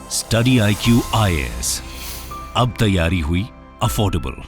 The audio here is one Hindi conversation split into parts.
स्टडी IQ IAS, अब तैयारी हुई अफोर्डेबल।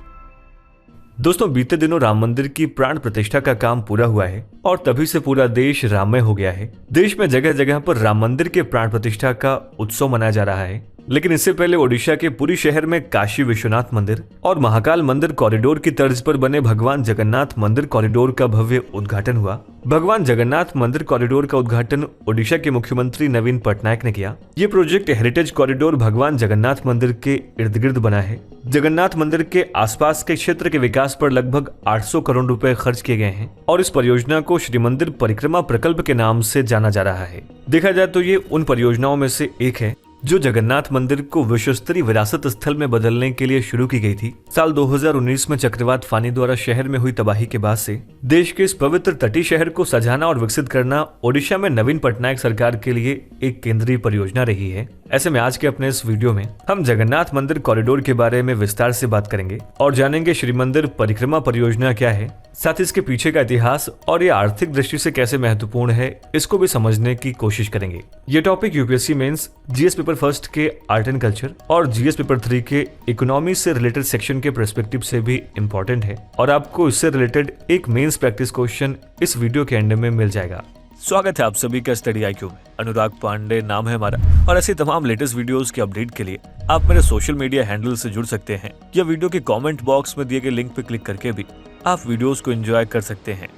दोस्तों, बीते दिनों राम मंदिर की प्राण प्रतिष्ठा का काम पूरा हुआ है और तभी से पूरा देश राममय हो गया है। देश में जगह जगह पर राम मंदिर के प्राण प्रतिष्ठा का उत्सव मनाया जा रहा है। लेकिन इससे पहले ओडिशा के पुरी शहर में काशी विश्वनाथ मंदिर और महाकाल मंदिर कॉरिडोर की तर्ज पर बने भगवान जगन्नाथ मंदिर कॉरिडोर का भव्य उद्घाटन हुआ। भगवान जगन्नाथ मंदिर कॉरिडोर का उद्घाटन ओडिशा के मुख्यमंत्री नवीन पटनायक ने किया। ये प्रोजेक्ट हेरिटेज कॉरिडोर भगवान जगन्नाथ मंदिर के इर्द गिर्द बना है। जगन्नाथ मंदिर के आसपास के क्षेत्र के विकास पर लगभग 800 करोड़ रुपए खर्च किए गए हैं और इस परियोजना को श्री मंदिर परिक्रमा प्रकल्प के नाम से जाना जा रहा है। देखा जाए तो ये उन परियोजनाओं में से एक है जो जगन्नाथ मंदिर को विश्व स्तरीय विरासत स्थल में बदलने के लिए शुरू की गई थी। साल 2019 में चक्रवात फानी द्वारा शहर में हुई तबाही के बाद से देश के इस पवित्र तटीय शहर को सजाना और विकसित करना ओडिशा में नवीन पटनायक सरकार के लिए एक केंद्रीय परियोजना रही है। ऐसे में आज के अपने इस वीडियो में हम जगन्नाथ मंदिर कॉरिडोर के बारे में विस्तार से बात करेंगे और जानेंगे श्री मंदिर परिक्रमा परियोजना क्या है, साथ ही इसके पीछे का इतिहास और ये आर्थिक दृष्टि से कैसे महत्वपूर्ण है, इसको भी समझने की कोशिश करेंगे। ये topic UPSC mains, GS paper first के आर्ट एंड कल्चर और जीएस पेपर 3 के इकोनॉमी से रिलेटेड सेक्शन के पर्सपेक्टिव से भी इम्पोर्टेंट है और आपको इससे रिलेटेड एक मेंस प्रैक्टिस क्वेश्चन इस वीडियो के एंड में मिल जाएगा। स्वागत है आप सभी का स्टडी IQ में। अनुराग पांडे नाम है हमारा और ऐसी तमाम लेटेस्ट वीडियोस के अपडेट के लिए आप मेरे सोशल मीडिया हैंडल से जुड़ सकते हैं या वीडियो के कमेंट बॉक्स में दिए गए लिंक पर क्लिक करके भी आप वीडियोस को एंजॉय कर सकते हैं।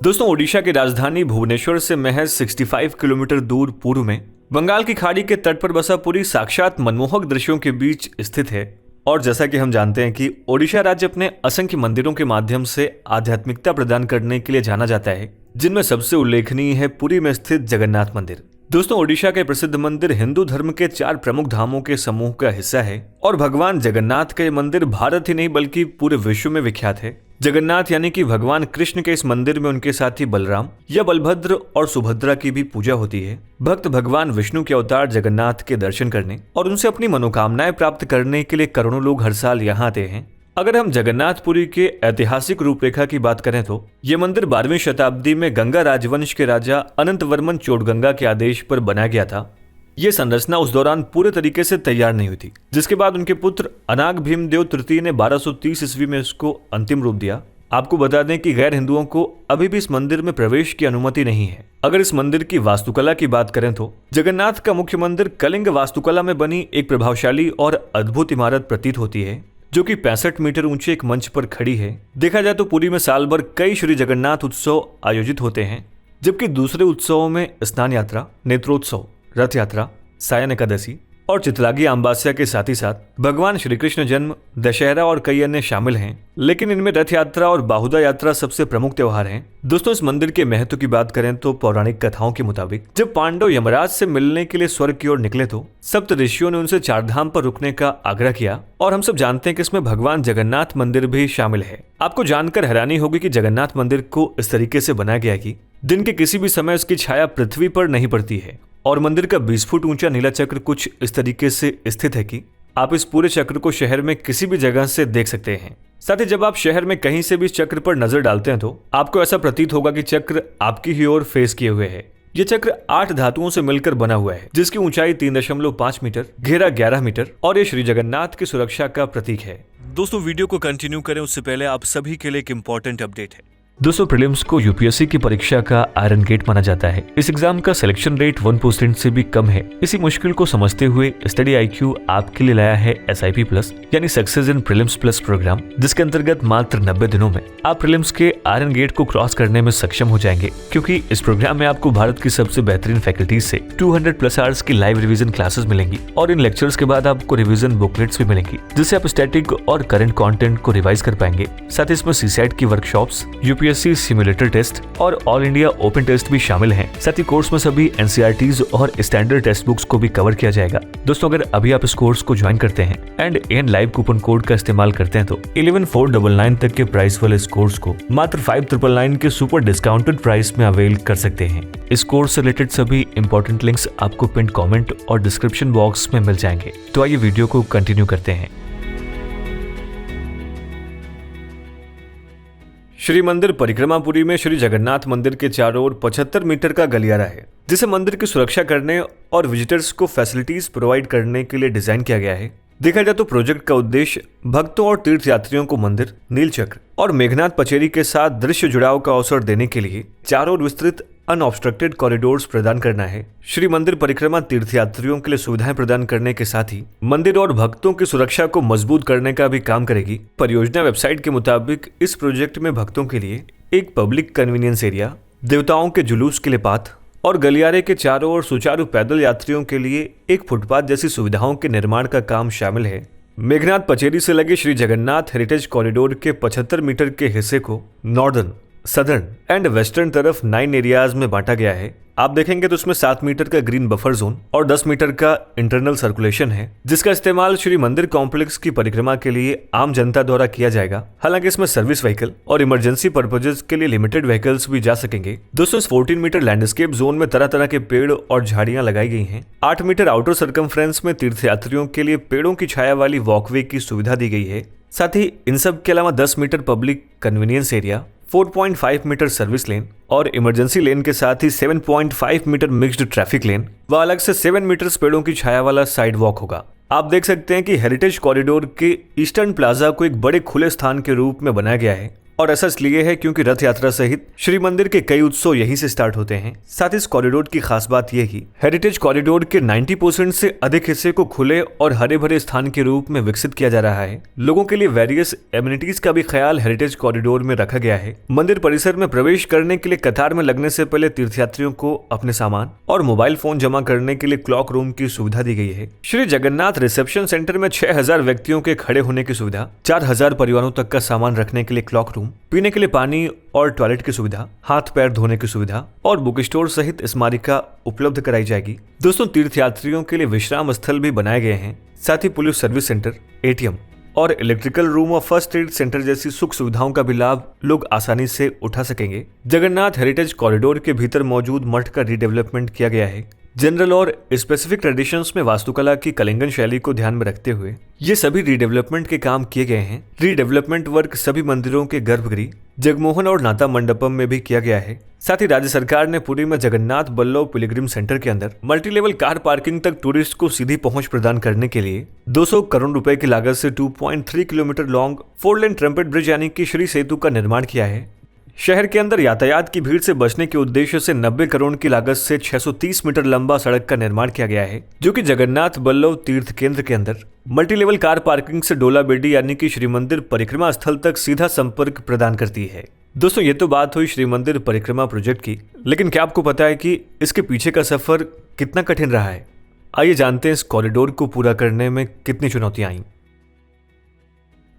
दोस्तों, ओडिशा की राजधानी भुवनेश्वर से महज 65 किलोमीटर दूर पूर्व में बंगाल की खाड़ी के तट पर बसा पुरी साक्षात मनमोहक दृश्यों के बीच स्थित है। और जैसा कि हम जानते हैं कि ओडिशा राज्य अपने असंख्य मंदिरों के माध्यम से आध्यात्मिकता प्रदान करने के लिए जाना जाता है, जिनमें सबसे उल्लेखनीय है पुरी में स्थित जगन्नाथ मंदिर। दोस्तों, ओडिशा के प्रसिद्ध मंदिर हिंदू धर्म के 4 प्रमुख धामों के समूह का हिस्सा है और भगवान जगन्नाथ का ये मंदिर भारत ही नहीं बल्कि पूरे विश्व में विख्यात है। जगन्नाथ यानी कि भगवान कृष्ण के इस मंदिर में उनके साथी बलराम या बलभद्र और सुभद्रा की भी पूजा होती है। भक्त भगवान विष्णु के अवतार जगन्नाथ के दर्शन करने और उनसे अपनी मनोकामनाएं प्राप्त करने के लिए करोड़ों लोग हर साल यहाँ आते हैं। अगर हम जगन्नाथपुरी के ऐतिहासिक रूपरेखा की बात करें तो ये मंदिर 12वीं शताब्दी में गंगा राजवंश के राजा अनंत वर्मन चोटगंगा के आदेश पर बनाया गया था। ये संरचना उस दौरान पूरे तरीके से तैयार नहीं हुई थी, जिसके बाद उनके पुत्र अनाग भीमदेव तृतीय ने 1230 ईस्वी में इसको अंतिम रूप दिया। आपको बता दें कि गैर हिंदुओं को अभी भी इस मंदिर में प्रवेश की अनुमति नहीं है। अगर इस मंदिर की वास्तुकला की बात करें तो जगन्नाथ का मुख्य मंदिर कलिंग वास्तुकला में बनी एक प्रभावशाली और अद्भुत इमारत प्रतीत होती है, जो कि 65 मीटर ऊंचे एक मंच पर खड़ी है। देखा जाए तो पुरी में साल भर कई श्री जगन्नाथ उत्सव आयोजित होते हैं, जबकि दूसरे उत्सवों में स्नान यात्रा, नेत्रोत्सव, रथ यात्रा, सायन एकादशी और चितलागी अमावस्या के साथ ही साथ भगवान श्री कृष्ण जन्म, दशहरा और कई अन्य शामिल हैं। लेकिन इनमें रथ यात्रा और बाहुदा यात्रा सबसे प्रमुख त्योहार हैं। दोस्तों, इस मंदिर के महत्व की बात करें तो पौराणिक कथाओं के मुताबिक जब पांडव यमराज से मिलने के लिए स्वर्ग की ओर निकले तो सप्त ऋषियों ने उनसे 4 धाम पर रुकने का आग्रह किया और हम सब जानते हैं कि इसमें भगवान जगन्नाथ मंदिर भी शामिल है। आपको जानकर हैरानी होगी कि जगन्नाथ मंदिर को इस तरीके से बनाया गया कि दिन के किसी भी समय उसकी छाया पृथ्वी पर नहीं पड़ती है और मंदिर का 20 फुट ऊंचा नीला चक्र कुछ इस तरीके से स्थित है कि आप इस पूरे चक्र को शहर में किसी भी जगह से देख सकते हैं। साथ ही जब आप शहर में कहीं से भी इस चक्र पर नजर डालते हैं तो आपको ऐसा प्रतीत होगा कि चक्र आपकी ही ओर फेस किए हुए है। ये चक्र 8 धातुओं से मिलकर बना हुआ है, जिसकी ऊंचाई 3.5 मीटर, घेरा 11 मीटर और ये श्री जगन्नाथ की सुरक्षा का प्रतीक है। दोस्तों, वीडियो को कंटिन्यू करें उससे पहले आप सभी के लिए एक इंपॉर्टेंट अपडेट है। दोस्तों, प्रीलिम्स को यूपीएससी की परीक्षा का आयरन गेट माना जाता है। इस एग्जाम का सिलेक्शन रेट 1% से भी कम है। इसी मुश्किल को समझते हुए स्टडी IQ आपके लिए लाया है SIP प्लस यानी success in prelims plus programme, जिसके अंतर्गत मात्र 90 दिनों में आप प्रीलिम्स के आयरन गेट को क्रॉस करने में सक्षम हो जाएंगे, क्योंकि इस प्रोग्राम में आपको भारत की सबसे बेहतरीन फैकल्टीज से 200 प्लस आवर्स की लाइव रिवीजन क्लासेस मिलेंगी और इन लेक्चर्स के बाद आपको रिवीजन बुकलेट्स भी मिलेंगी, जिससे आप स्टैटिक और करंट कंटेंट को रिवाइज कर पाएंगे। साथ ही इसमें CSAT की वर्कशॉप्स, यूपीएससी सिमुलेटर टेस्ट और ऑल इंडिया ओपन टेस्ट भी शामिल हैं। साथ ही कोर्स में सभी NCERTs और स्टैंडर्ड टेक्स्ट बुक्स को भी कवर किया जाएगा। दोस्तों, अगर अभी आप इस कोर्स को ज्वाइन करते हैं and an live coupon code का इस्तेमाल करते हैं तो 11,499 तक के प्राइस वाले इस कोर्स को मात्र 5,999 के सुपर डिस्काउंटेड प्राइस में अवेल कर सकते हैं। इस कोर्स से रिलेटेड सभी इंपॉर्टेंट लिंक्स आपको पिन कमेंट और डिस्क्रिप्शन बॉक्स में मिल जाएंगे। तो आइए वीडियो को कंटिन्यू करते हैं। श्री मंदिर परिक्रमापुरी में श्री जगन्नाथ मंदिर के चारों ओर 75 मीटर का गलियारा है, जिसे मंदिर की सुरक्षा करने और विजिटर्स को फैसिलिटीज प्रोवाइड करने के लिए डिजाइन किया गया है। देखा जाए तो प्रोजेक्ट का उद्देश्य भक्तों और तीर्थयात्रियों को मंदिर, नीलचक्र और मेघनाथ पचेरी के साथ दृश्य जुड़ाव का अवसर देने के लिए चारों ओर विस्तृत अनऑब्स्ट्रक्टेड कॉरिडोर्स प्रदान करना है। श्री मंदिर परिक्रमा तीर्थयात्रियों के लिए सुविधाएं प्रदान करने के साथ ही मंदिर और भक्तों की सुरक्षा को मजबूत करने का भी काम करेगी। परियोजना वेबसाइट के मुताबिक इस प्रोजेक्ट में भक्तों के लिए एक पब्लिक कन्वीनियंस एरिया, देवताओं के जुलूस के लिए पाथ और गलियारे के चारों ओर सुचारू पैदल यात्रियों के लिए एक फुटपाथ जैसी सुविधाओं के निर्माण का काम शामिल है। मेघनाथ पचेरी से लगे श्री जगन्नाथ हेरिटेज कॉरिडोर के 75 मीटर के हिस्से को नॉर्दर्न, सदर्न एंड वेस्टर्न तरफ 9 एरियाज में बांटा गया है। आप देखेंगे तो उसमें 7 मीटर का ग्रीन बफर जोन और 10 मीटर का इंटरनल सर्कुलेशन है, जिसका इस्तेमाल श्री मंदिर कॉम्प्लेक्स की परिक्रमा के लिए आम जनता द्वारा किया जाएगा। हालांकि इसमें सर्विस व्हीकल और इमरजेंसी पर्पजेस के लिए लिमिटेड व्हीकल्स भी जा सकेंगे। दोस्तों, इस 14 मीटर लैंडस्केप जोन में तरह तरह के पेड़ और झाड़ियां लगाई गई हैं। 8 मीटर आउटर सर्कमफ्रेंस में तीर्थयात्रियों के लिए पेड़ों की छाया वाली वॉकवे की सुविधा दी गई है। साथ ही इन सब के अलावा 10 metre public convenience area, 4.5 metre service lane और इमरजेंसी लेन के साथ ही 7.5 मीटर मिक्स्ड ट्रैफिक लेन व अलग से 7 मीटर पेड़ों की छाया वाला साइड वॉक होगा। आप देख सकते हैं कि हेरिटेज कॉरिडोर के ईस्टर्न प्लाजा को एक बड़े खुले स्थान के रूप में बनाया गया है और ऐसा इसलिए है क्योंकि रथ यात्रा सहित श्री मंदिर के कई उत्सव यहीं से स्टार्ट होते हैं। साथ ही इस कॉरिडोर की खास बात यह कि हेरिटेज कॉरिडोर के 90% से अधिक हिस्से को खुले और हरे भरे स्थान के रूप में विकसित किया जा रहा है। लोगों के लिए वेरियस एमिनिटीज का भी ख्याल हेरिटेज कॉरिडोर में रखा गया है। मंदिर परिसर में प्रवेश करने के लिए कतार में लगने से पहले तीर्थयात्रियों को अपने सामान और मोबाइल फोन जमा करने के लिए क्लॉक रूम की सुविधा दी गई है। श्री जगन्नाथ रिसेप्शन सेंटर में 6000 व्यक्तियों के खड़े होने की सुविधा, 4000 परिवारों तक का सामान रखने के लिए क्लॉक रूम, पीने के लिए पानी और टॉयलेट की सुविधा, हाथ पैर धोने की सुविधा और बुक स्टोर सहित स्मारिका उपलब्ध कराई जाएगी। दोस्तों, तीर्थयात्रियों के लिए विश्राम स्थल भी बनाए गए हैं। साथ ही पुलिस सर्विस सेंटर, एटीएम और इलेक्ट्रिकल रूम और फर्स्ट एड सेंटर जैसी सुख सुविधाओं का भी लाभ लोग आसानी से उठा सकेंगे। जगन्नाथ हेरिटेज कॉरिडोर के भीतर मौजूद मठ का रीडेवलपमेंट किया गया है। जनरल और स्पेसिफिक ट्रेडिशंस में वास्तुकला की कलिंगन शैली को ध्यान में रखते हुए ये सभी रीडेवलपमेंट के काम किए गए हैं। रीडेवलपमेंट वर्क सभी मंदिरों के गर्भगृह, जगमोहन और नाथा मंडपम में भी किया गया है। साथ ही राज्य सरकार ने पुरी में जगन्नाथ बल्लभ पिलग्रिम सेंटर के अंदर मल्टी लेवल कार पार्किंग तक टूरिस्ट को सीधी पहुंच प्रदान करने के लिए 200 करोड़ रुपए की लागत से 2.3 किलोमीटर लॉन्ग 4 लेन ट्रम्पेट ब्रिज यानी कि श्री सेतु का निर्माण किया है। शहर के अंदर यातायात की भीड़ से बचने के उद्देश्य से 90 करोड़ की लागत से 630 मीटर लंबा सड़क का निर्माण किया गया है, जो कि जगन्नाथ बल्लभ तीर्थ केंद्र के अंदर मल्टी लेवल कार पार्किंग से डोला बेडी यानी कि श्री मंदिर परिक्रमा स्थल तक सीधा संपर्क प्रदान करती है। दोस्तों, ये तो बात हुई श्री मंदिर परिक्रमा प्रोजेक्ट की, लेकिन क्या आपको पता है कि इसके पीछे का सफर कितना कठिन रहा है? आइए जानते हैं इस कॉरिडोर को पूरा करने में कितनी चुनौतियां आई।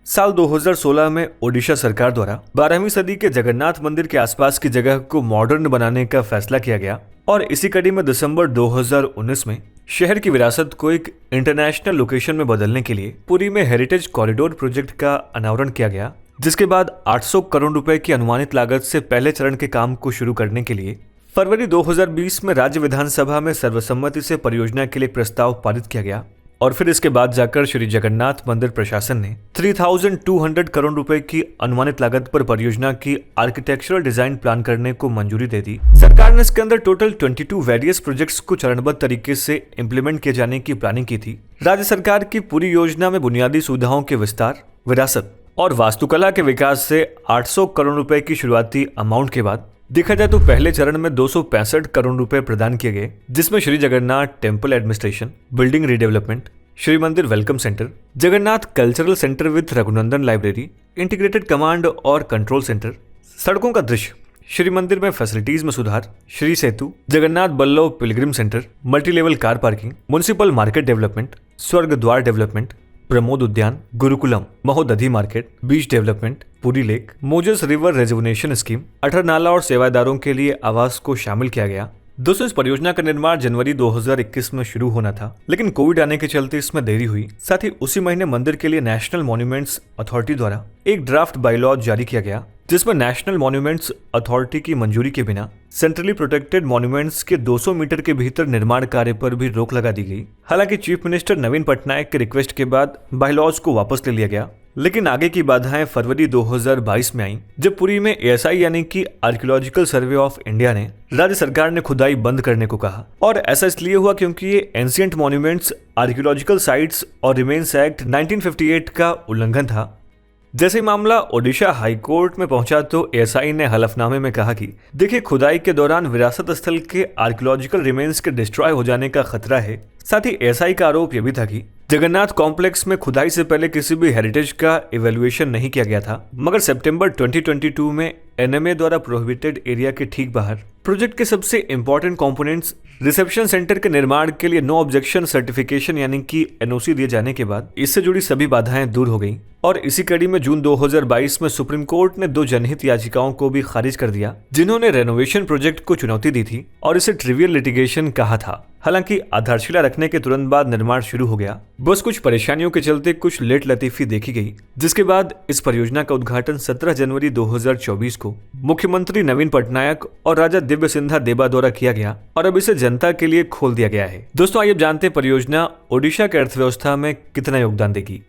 साल 2016 में ओडिशा सरकार द्वारा 12वीं सदी के जगन्नाथ मंदिर के आसपास की जगह को मॉडर्न बनाने का फैसला किया गया और इसी कड़ी में दिसंबर 2019 में शहर की विरासत को एक इंटरनेशनल लोकेशन में बदलने के लिए पुरी में हेरिटेज कॉरिडोर प्रोजेक्ट का अनावरण किया गया, जिसके बाद 800 करोड़ रुपए की अनुमानित लागत से पहले चरण के काम को शुरू करने के लिए फरवरी 2020 में राज्य विधानसभा में सर्वसम्मति से परियोजना के लिए प्रस्ताव पारित किया गया और फिर इसके बाद जाकर श्री जगन्नाथ मंदिर प्रशासन ने 3200 करोड़ रुपए की अनुमानित लागत पर परियोजना की आर्किटेक्चरल डिजाइन प्लान करने को मंजूरी दे दी। सरकार ने इसके अंदर टोटल 22 वेरियस प्रोजेक्ट्स को चरणबद्ध तरीके से इंप्लीमेंट किए जाने की प्लानिंग की थी। राज्य सरकार की पूरी योजना में बुनियादी सुविधाओं के विस्तार, विरासत और वास्तुकला के विकास से 800 करोड़ रुपए की शुरुआती अमाउंट के बाद देखा जाए तो पहले चरण में 265 करोड़ रुपए प्रदान किए गए, जिसमें Shri Jagannath temple administration, building redevelopment, Shri Mandir welcome centre, Jagannath cultural centre with Raghunandan library, integrated command और कंट्रोल सेंटर, सड़कों का दृश्य, श्री मंदिर में फैसिलिटीज में सुधार, Shri Setu, Jagannath Ballabh pilgrim centre, multi level car parking, municipal market development, Swarg Dwar development, Pramod Udyan, Gurukulam, Mahodadhi market, beach development, Puri lake, मोजेस river rejuvenation scheme, Athara Nala और सेवादारों के लिए आवास को शामिल किया गया। दोस्तों, इस परियोजना का निर्माण जनवरी 2021 में शुरू होना था, लेकिन कोविड आने के चलते इसमें देरी हुई। साथ ही उसी महीने मंदिर के लिए नेशनल मॉन्यूमेंट्स अथॉरिटी द्वारा एक ड्राफ्ट बायलॉ जारी किया गया, जिसमें नेशनल मॉन्यूमेंट्स अथॉरिटी की मंजूरी के बिना सेंट्रली प्रोटेक्टेड मॉन्यूमेंट्स के 200 मीटर के भीतर निर्माण कार्य पर भी रोक लगा दी गई। हालांकि चीफ मिनिस्टर नवीन पटनायक के रिक्वेस्ट के बाद बायलॉज को वापस ले लिया गया लेकिन आगे की बाधाएं फरवरी 2022 में आई, जब पुरी में ASI यानी कि आर्कियोलॉजिकल सर्वे ऑफ इंडिया ने राज्य सरकार ने खुदाई बंद करने को कहा। और ऐसा इसलिए हुआ क्योंकि ये एंशिएंट मॉन्यूमेंट्स, आर्कियोलॉजिकल साइट्स और रिमेन्स एक्ट 1958 का उल्लंघन था। जैसे मामला ओडिशा हाई कोर्ट में पहुंचा तो ASI ने हलफनामे में कहा कि देखिए, खुदाई के दौरान विरासत स्थल के आर्कियोलॉजिकल रिमेन्स के डिस्ट्रॉय हो जाने का खतरा है। साथ ही ASI का आरोप यह भी था कि जगन्नाथ कॉम्प्लेक्स में खुदाई से पहले किसी भी हेरिटेज का इवैल्यूएशन नहीं किया गया था, मगर सितंबर 2022 में NMA द्वारा प्रोहिबिटेड एरिया के ठीक बाहर प्रोजेक्ट के सबसे इंपॉर्टेंट कंपोनेंट्स रिसेप्शन सेंटर के निर्माण के लिए नो ऑब्जेक्शन सर्टिफिकेशन यानी कि NOC दिए जाने के बाद इससे जुड़ी सभी बाधाएं दूर हो गईं। और इसी कड़ी में जून 2022 में सुप्रीम कोर्ट ने 2 जनहित याचिकाओं को भी खारिज कर दिया, जिन्होंने रेनोवेशन प्रोजेक्ट को चुनौती दी थी और इसे ट्रिवियल लिटिगेशन कहा था। हालांकि आधारशिला रखने के तुरंत बाद निर्माण शुरू हो गया, बस कुछ परेशानियों के चलते कुछ लेट लतीफी देखी गई, जिसके बाद इस परियोजना का उद्घाटन 17 जनवरी 2024 को मुख्यमंत्री नवीन पटनायक और राजा दिव्य सिंधा देबा द्वारा किया गया और अब इसे जनता के लिए खोल दिया गया है। दोस्तों, आइए जानते हैं परियोजना ओडिशा की अर्थव्यवस्था में कितना योगदान देगी।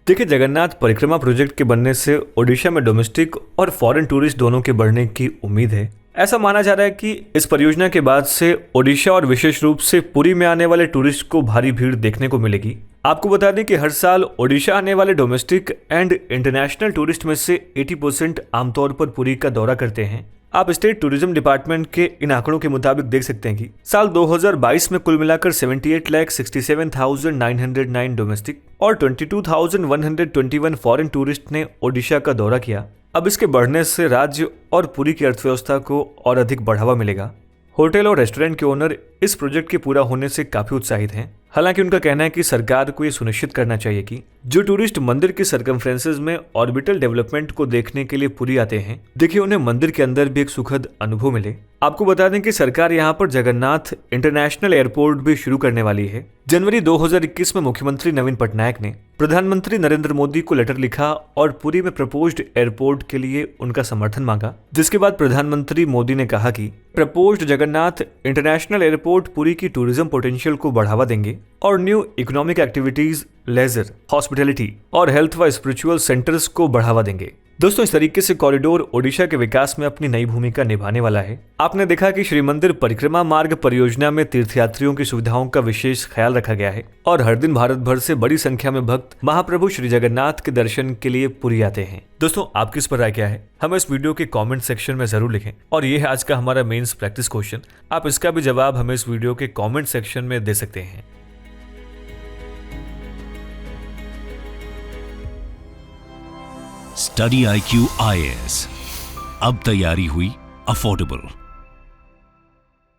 देखिए, जगन्नाथ परिक्रमा प्रोजेक्ट के बनने से ओडिशा में डोमेस्टिक और फॉरेन टूरिस्ट दोनों के बढ़ने की उम्मीद है। ऐसा माना जा रहा है कि इस परियोजना के बाद से ओडिशा और विशेष रूप से पुरी में आने वाले टूरिस्ट को भारी भीड़ देखने को मिलेगी। आपको बता दें कि हर साल ओडिशा आने वाले डोमेस्टिक एंड इंटरनेशनल टूरिस्ट में से 80% आमतौर पर पुरी का दौरा करते हैं। आप स्टेट टूरिज्म डिपार्टमेंट के इन आंकड़ों के मुताबिक देख सकते हैं कि साल 2022 में कुल मिलाकर 78,67,909 डोमेस्टिक और 22,121 फॉरेन टूरिस्ट ने ओडिशा का दौरा किया। अब इसके बढ़ने से राज्य और पुरी की अर्थव्यवस्था को और अधिक बढ़ावा मिलेगा। होटल और रेस्टोरेंट के ओनर इस प्रोजेक्ट के पूरा होने से काफी उत्साहित हैं। हालांकि उनका कहना है कि सरकार को यह सुनिश्चित करना चाहिए कि जो टूरिस्ट मंदिर के सर्कमफ्रेंसेस में ऑर्बिटल डेवलपमेंट को देखने के लिए पुरी आते हैं, देखिए उन्हें मंदिर के अंदर भी एक सुखद अनुभव मिले। आपको बता दें कि सरकार यहां पर जगन्नाथ इंटरनेशनल एयरपोर्ट भी शुरू करने वाली है। जनवरी 2021 में मुख्यमंत्री नवीन पटनायक ने प्रधानमंत्री नरेंद्र मोदी को लेटर लिखा और पुरी में प्रपोज्ड एयरपोर्ट के लिए उनका समर्थन मांगा, जिसके बाद प्रधानमंत्री मोदी ने कहा कि proposed Jagannath international airport Puri की टूरिज्म पोटेंशियल को बढ़ावा देंगे और new economic activities, leisure, hospitality और हेल्थ व स्पिरिचुअल सेंटर्स को बढ़ावा देंगे। दोस्तों, इस तरीके से कॉरिडोर ओडिशा के विकास में अपनी नई भूमिका निभाने वाला है। आपने देखा कि श्री मंदिर परिक्रमा मार्ग परियोजना में तीर्थयात्रियों की सुविधाओं का विशेष ख्याल रखा गया है और हर दिन भारत भर से बड़ी संख्या में भक्त महाप्रभु श्री जगन्नाथ के दर्शन के लिए पुरी आते हैं। दोस्तों, आपकी इस पर राय क्या है, हमें इस वीडियो के कमेंट सेक्शन में जरूर लिखें। और ये है आज का हमारा मेंस प्रैक्टिस क्वेश्चन। आप इसका भी जवाब हमें इस वीडियो के कॉमेंट सेक्शन में दे सकते हैं। स्टडी IQ IAS, अब तैयारी हुई अफोर्डेबल।